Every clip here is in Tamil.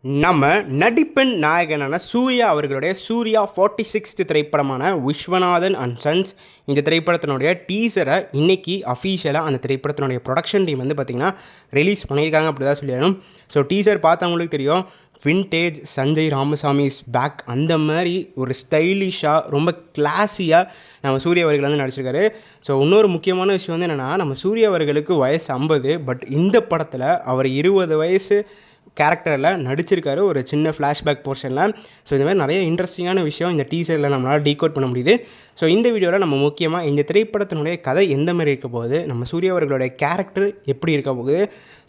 நம்ம நடிப்பெண் நாயகனான சூர்யா அவர்களுடைய சூர்யா 46th திரைப்படமான விஸ்வநாதன் அண்ட் சன்ஸ் இந்த திரைப்படத்தினுடைய டீசரை இன்னைக்கு அஃபீஷியலாக அந்த திரைப்படத்தினுடைய ப்ரொடக்ஷன் டீம் வந்து பார்த்திங்கன்னா ரிலீஸ் பண்ணியிருக்காங்க அப்படி தான் சொல்லிடணும். ஸோ டீசர் பார்த்தவங்களுக்கு தெரியும், vintage Sanjay Ramasamy is back அந்த மாதிரி ஒரு ஸ்டைலிஷாக ரொம்ப கிளாஸியாக நம்ம சூர்யா அவர்கள் வந்து நடிச்சிருக்காரு. ஸோ இன்னொரு முக்கியமான விஷயம் வந்து என்னென்னா, நம்ம சூர்யா அவர்களுக்கு வயசு 50, பட் இந்த படத்தில் அவர் 20 வயசு கேரக்டரில் நடிச்சிருக்காரு ஒரு சின்ன ஃப்ளாஷ்பேக் போர்ஷனில். ஸோ இந்த மாதிரி நிறைய இன்ட்ரெஸ்டிங்கான விஷயம் இந்த டீசரில் நம்மளால் டீகோட் பண்ண முடியுது. ஸோ இந்த வீடியோவில் நம்ம முக்கியமாக இந்த திரைப்படத்தினுடைய கதை எந்த மாதிரி இருக்க போகுது, நம்ம சூர்யா அவர்களுடைய கேரக்டர் எப்படி இருக்க போகுது,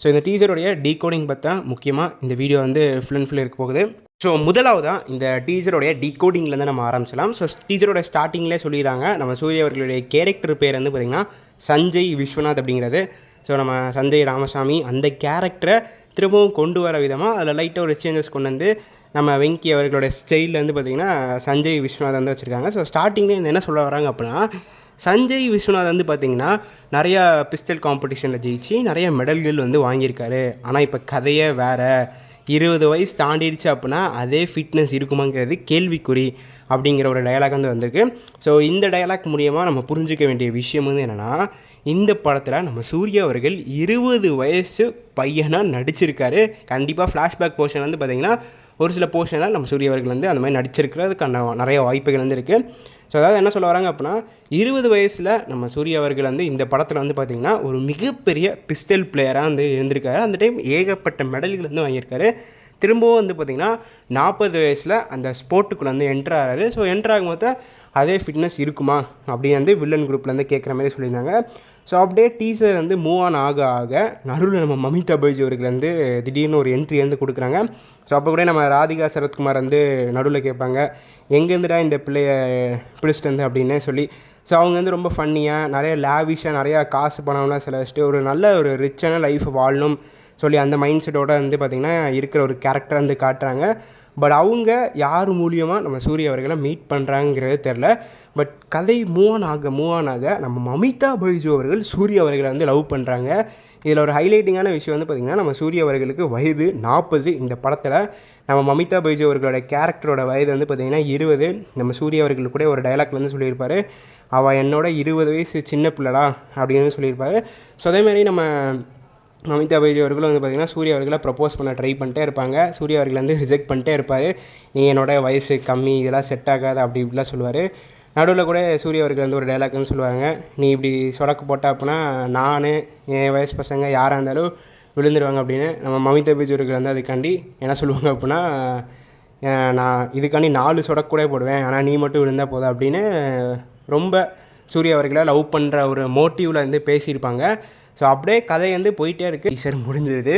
ஸோ இந்த டீசருடைய டீகோடிங் பார்த்தா முக்கியமாக இந்த வீடியோ வந்து ஃபுல் அண்ட் ஃபுல் இருக்க போகுது. ஸோ முதலாவதாக இந்த டீசருடைய டீகோடிங்லேருந்து நம்ம ஆரம்பிச்சலாம். ஸோ டீசரோட ஸ்டார்டிங்லேயே சொல்லிடுறாங்க, நம்ம சூர்யா அவர்களுடைய கேரக்டர் பேர் வந்து பார்த்திங்கன்னா சஞ்சய் விஸ்வநாத் அப்படிங்கிறது. ஸோ நம்ம சஞ்சய் ராமசாமி அந்த கேரக்டரை திரும்பவும் கொண்டு வர விதமாக அதில் லைட்டாக ஒரு சேஞ்சஸ் கொண்டு வந்து நம்ம வெங்கி அவர்களோட ஸ்டைலில் வந்து பார்த்திங்கன்னா சஞ்சய் விஸ்வநாத் வந்து வச்சுருக்காங்க. ஸோ ஸ்டார்டிங்லேயே என்ன சொல்ல வராங்க அப்படின்னா, சஞ்சய் விஸ்வநாத் வந்து பார்த்திங்கன்னா நிறையா பிஸ்டல் காம்படிஷனில் ஜெயிச்சு நிறைய மெடல்கள் வந்து வாங்கியிருக்காரு. ஆனால் இப்போ கதையே வேறு, 20 வயசு தாண்டிடுச்சு அப்படின்னா அதே ஃபிட்னஸ் இருக்குமாங்கிறது கேள்விக்குறி அப்படிங்கிற ஒரு டயலாக் வந்து வந்திருக்கு. ஸோ இந்த டயலாக் மூலியமாக நம்ம புரிஞ்சிக்க வேண்டிய விஷயம் வந்து என்னென்னா, இந்த படத்தில் நம்ம சூர்யா அவர்கள் 20 வயசு பையனாக நடிச்சிருக்காரு. கண்டிப்பாக ஃப்ளாஷ்பேக் போர்ஷன் வந்து பார்த்திங்கன்னா ஒரு சில போர்ஷனில் நம்ம சூர்யா அவர்கள் வந்து அந்த மாதிரி நடிச்சிருக்கிறதுக்கான நிறைய வாய்ப்புகள் வந்து இருக்குது. ஸோ அதாவது என்ன சொல்ல வராங்க அப்படின்னா, 20 வயசில் நம்ம சூர்யா அவர்கள் வந்து இந்த படத்தில் வந்து பார்த்திங்கன்னா ஒரு மிகப்பெரிய பிஸ்டல் பிளேயராக வந்து இருந்திருக்காரு. அந்த டைம் ஏகப்பட்ட மெடல்கள் வந்து வாங்கியிருக்காரு. திரும்பவும் வந்து பார்த்திங்கன்னா 40 வயசில் அந்த ஸ்போர்ட்டுக்குள்ளே வந்து என்ட்ரு ஆகிறாரு. ஸோ என்ட்ரு ஆகும்போது அதே ஃபிட்னஸ் இருக்குமா அப்படின்னு வந்து வில்லன் குரூப்லேருந்து கேட்குற மாதிரி சொல்லியிருந்தாங்க. ஸோ அப்படியே டீசர் வந்து மூவ் ஆன் ஆக ஆக நடுவில் நம்ம மமிதா பைஜ் அவர்கள் வந்து திடீர்னு ஒரு என்ட்ரி வந்து கொடுக்குறாங்க. ஸோ அப்போ கூட நம்ம ராதிகா சரத்குமார் வந்து நடுவில் கேட்பாங்க, எங்கேருந்துடா இந்த பிள்ளைய பிடிச்சிட்டு வந்து அப்படின்னு சொல்லி. ஸோ அவங்க வந்து ரொம்ப ஃபன்னியாக நிறைய லேவிஷாக நிறையா காசு பணம்லாம் செலவழிச்சிட்டு ஒரு நல்ல ஒரு ரிச்சான லைஃப் வாழணும் சொல்லி அந்த மைண்ட் செட்டோடு வந்து பார்த்திங்கன்னா இருக்கிற ஒரு கேரக்டரை வந்து காட்டுறாங்க. பட் அவங்க யார் மூலியமாக நம்ம சூர்யா அவர்களை மீட் பண்ணுறாங்கிறது தெரில. பட் கதை மூவ் ஆன் ஆக நம்ம மமிதா பைஜு அவர்கள் சூர்யா அவர்களை வந்து லவ் பண்ணுறாங்க. இதில் ஒரு ஹைலைட்டிங்கான விஷயம் வந்து பார்த்திங்கன்னா, நம்ம சூர்யா அவர்களுக்கு வயது 40. இந்த படத்தில் நம்ம மமிதா பைஜு அவர்களோட கேரக்டரோட வயது வந்து பார்த்திங்கன்னா 20. நம்ம சூர்யா அவர்கள் கூட ஒரு டைலாக் வந்து சொல்லியிருப்பார், அவள் என்னோட 20 வயசு சின்ன பிள்ளைடா அப்படின்னு சொல்லியிருப்பார். ஸோ அதேமாதிரி நம்ம மமிதா பைஜு அவர்களும் வந்து பார்த்திங்கன்னா சூர்யா அவர்களை ப்ரப்போஸ் பண்ண ட்ரை பண்ணிட்டே இருப்பாங்க. சூர்யா அவர்கள் வந்து ரிஜெக்ட் பண்ணிட்டே இருப்பார், நீ என்னோட வயசு கம்மி, இதெல்லாம் செட் ஆகாது அப்படி இப்படிலாம் சொல்லுவார். நடுவில் கூட சூர்யா அவர்கள் வந்து ஒரு டைலாக் வந்து சொல்லுவாங்க, நீ இப்படி சொடக்கு போட்ட அப்படின்னா நான் என் வயசு பசங்க யாராக இருந்தாலும் விழுந்துருவாங்க அப்படின்னு. நம்ம மமிதா பைஜு அவர்கள் வந்து அதுக்காண்டி என்ன சொல்லுவாங்க அப்படின்னா, நான் இதுக்காண்டி 4 சொடக்கு கூட போடுவேன், ஆனால் நீ மட்டும் விழுந்தால் போதும் அப்படின்னு ரொம்ப சூர்யா அவர்களை லவ் பண்ணுற ஒரு மோட்டிவில் வந்து பேசியிருப்பாங்க. ஸோ அப்படியே கதை வந்து போயிட்டே இருக்குது. டீசர் முடிஞ்சது.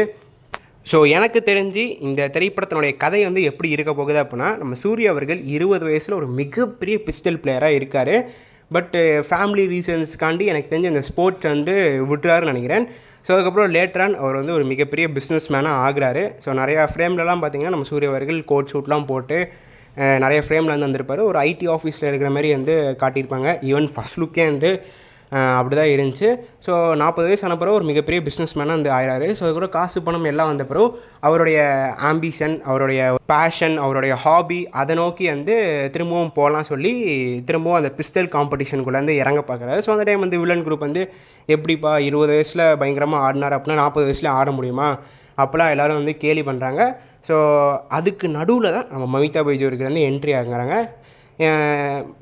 ஸோ எனக்கு தெரிஞ்சு இந்த திரைப்படத்தினுடைய கதை வந்து எப்படி இருக்க போகுது அப்படின்னா, நம்ம சூர்யா அவர்கள் 20 வயசில் ஒரு மிகப்பெரிய பிஸ்டல் பிளேயராக இருக்கார். பட்டு ஃபேமிலி ரீசன்ஸ்க்காண்டி எனக்கு தெரிஞ்சு இந்த ஸ்போர்ட்ஸ் வந்து விட்டுறாருன்னு நினைக்கிறேன். ஸோ அதுக்கப்புறம் லேட்டரான் அவர் வந்து ஒரு மிகப்பெரிய பிஸ்னஸ் மேனாக ஆகிறாரு. ஸோ நிறையா ஃப்ரேம்லலாம் பார்த்திங்கன்னா நம்ம சூர்யா அவர்கள் கோட் ஷூட்லாம் போட்டு நிறைய ஃப்ரேமில் வந்து வந்திருப்பார். ஒரு ஐடி ஆஃபீஸில் இருக்கிற மாதிரி வந்து காட்டியிருப்பாங்க. ஈவன் ஃபஸ்ட் லுக்கே வந்து அப்படி தான் இருந்துச்சு. ஸோ 40 வயசு ஆன பிறகு ஒரு மிகப்பெரிய பிஸ்னஸ் மேனாக வந்து ஆகிறாரு. ஸோ அது கூட காசு பணம் எல்லாம் வந்த பிறகு அவருடைய ஆம்பிஷன், அவருடைய பேஷன், அவருடைய ஹாபி அதை நோக்கி வந்து திரும்பவும் போகலாம் சொல்லி திரும்பவும் அந்த பிஸ்டல் காம்படிஷனுக்குள்ளே வந்து இறங்க பார்க்குறாரு. ஸோ அந்த டைம் வந்து வில்லன் குரூப் வந்து எப்படிப்பா 20 வயசில் பயங்கரமாக ஆடினார் அப்படின்னா 40 வயசில் ஆட முடியுமா அப்போலாம் எல்லோரும் வந்து கேலி பண்ணுறாங்க. ஸோ அதுக்கு நடுவில் தான் நம்ம மமிதா பைஜு அவர்கள் வந்து என்ட்ரி ஆகுறாங்க.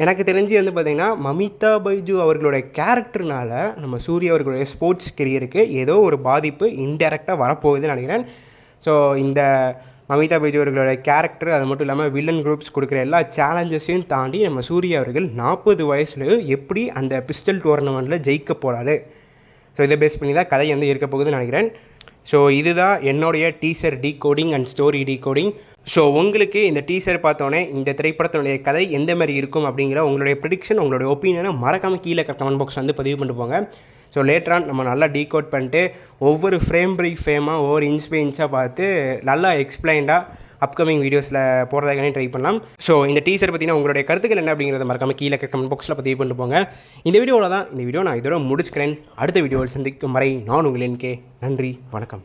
எனக்கு தெரிஞ்சு வந்து பார்த்திங்கன்னா மமிதா பைஜு அவர்களுடைய கேரக்டர்னால நம்ம சூர்யா அவர்களுடைய ஸ்போர்ட்ஸ் கெரியருக்கு ஏதோ ஒரு பாதிப்பு இன்டெரக்டாக வரப்போகுதுன்னு நினைக்கிறேன். ஸோ இந்த மமிதா பைஜு அவர்களுடைய கேரக்டர் அது மட்டும் இல்லாமல் வில்லன் குரூப்ஸ் கொடுக்குற எல்லா சேலஞ்சஸையும் தாண்டி நம்ம சூர்யா அவர்கள் 40 வயசுலையும் எப்படி அந்த பிஸ்டல் டோர்னமெண்ட்டில் ஜெயிக்க போகிறாரு, ஸோ இதை பேஸ் பண்ணி தான் கதை வந்து இருக்க போகுதுன்னு நினைக்கிறேன். ஸோ இதுதான் என்னுடைய teaser decoding and story decoding. So உங்களுக்கு இந்த டீசர் பார்த்தோன்னே இந்த திரைப்படத்தினுடைய கதை எந்த மாதிரி இருக்கும் அப்படிங்கிற உங்களுடைய ப்ரிடிக்ஷன், உங்களுடைய ஒப்பீனியனை மறக்காமல் கீழே கமெண்ட் பாக்ஸ் வந்து பதிவு பண்ணிட்டு போங்க. ஸோ லேட்டரான் நம்ம நல்லா டீகோட் பண்ணிட்டு ஒவ்வொரு ஃப்ரேம் பை ஃப்ரேமாக ஒவ்வொரு இன்ச் பை இன்ச்சாக பார்த்து நல்லா எக்ஸ்பிளைண்டாக அப்கமிங் வீடியோஸில் போகிறதுக்கானே ட்ரை பண்ணலாம். ஸோ இந்த டீசர் பற்றினா உங்களுடைய கருத்துக்கள் என்ன அப்படிங்கிறத மறக்காமல் கீழே கமெண்ட் பாக்ஸில் பதிவு பண்ணிட்டு போங்க. இந்த வீடியோவில் தான் இந்த வீடியோ நான் இதோட முடிச்சுக்கிறேன். அடுத்த வீடியோவில் சந்திக்கும் வரை நான் உங்கள் NK. நன்றி, வணக்கம்.